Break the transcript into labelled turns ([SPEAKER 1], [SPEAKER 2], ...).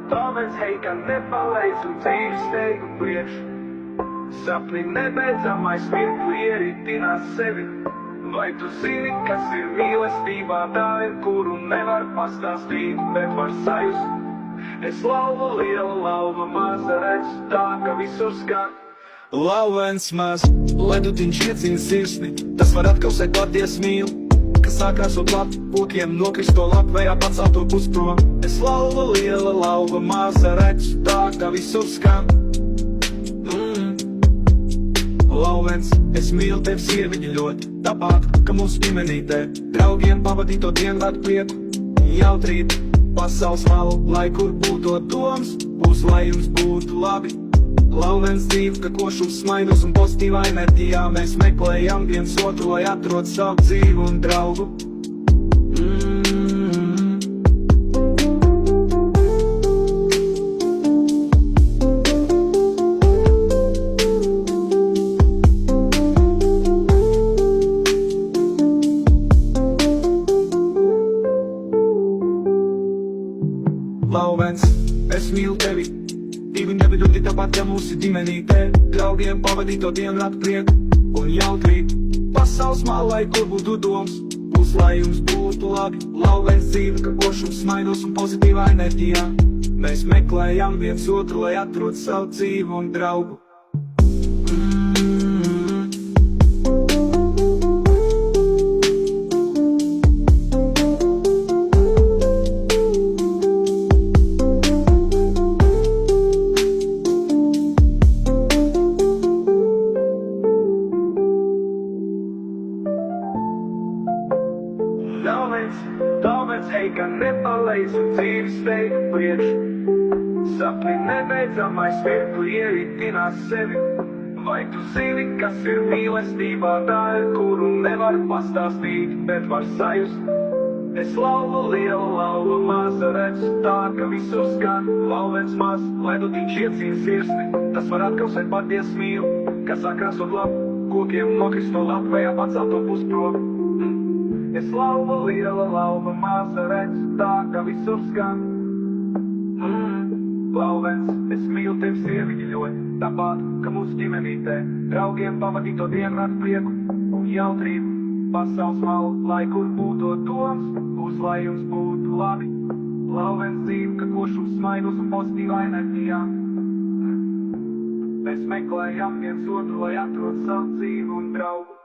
[SPEAKER 1] Tāpēc, hei, ka nepalaidz un dzīves steigu priekš. Sapni nebeidzamais mirkli ieritinās sevi. Vai tu zini, kas ir mīlestībā, tā ir, kuru nevar pastāstīt, bet var sajust? Es lauva liela, lauva maza, redz tā, ka visur skan. Lauvens maz, ledutiņš iedzina sirsni, tas var atkausēt paties mīl. Kas sākās un labi, pokiem nokrist to lapvējā pacelt to pus prom. Es lauva liela, lauva maza, redz tā, ka visur skan. Lauvens, es mīlu tevi sieviņa ļoti, tāpat, ka mūsu ģimenītē draugiem pavadīto dienu rada prieku. Jautrīt, pasaules malu, lai kur būtu doms, būs, lai jums būtu labi. Lauvens dzīve, ka košums smaidus un pozitīvā enerģijā mēs meklējam viens otru, lai atrod savu dzīvu un draugu. Lauvens, es mīlu tevi, divi nevidūti tāpat, ja mūsu ģimenītē draugiem pavadīto dienu rada prieku un jautrīt. Pasaules malu, lai kur būtu doms, būs, lai jums būtu labi. Lauvens dzīve, ka košums smaidos un pozitīvā enerģijā mēs meklējam viens otru, lai atrod savu dzīvu un draugu. Tāpēc, hei, ka nepalaidz un dzīves steigu priekš. Sapni nebeidzamais mirkli ieritinās sevi. Vai tu zini, kas ir mīlestībā, tā ir, kuru nevar pastāstīt, bet var sajust? Es lauva liela, lauva maza, redz tā, ka visur skan. Lauvens maz, ledutiņš iedzina sirsni, tas var atkausēt paties mīlu. Kas sākās un labi, kokiem nokrist no lapvējā pacelt to pus prom. Es lauva liela, lauva maza, redz tā, ka visur skan. Lauvens, es mīlu tevi sieviņa ļoti, tāpat, ka mūsu ģimenītē draugiem pavadīto dienu rada prieku un jautrību. Pasaules malu, lai kur būtu doms, būs, lai jums būtu labi. Lauvens dzīve, ka košums smaidus un pozitīvā enerģijā mēs meklējam viens otru, lai atrod savu dzīvu un draugu.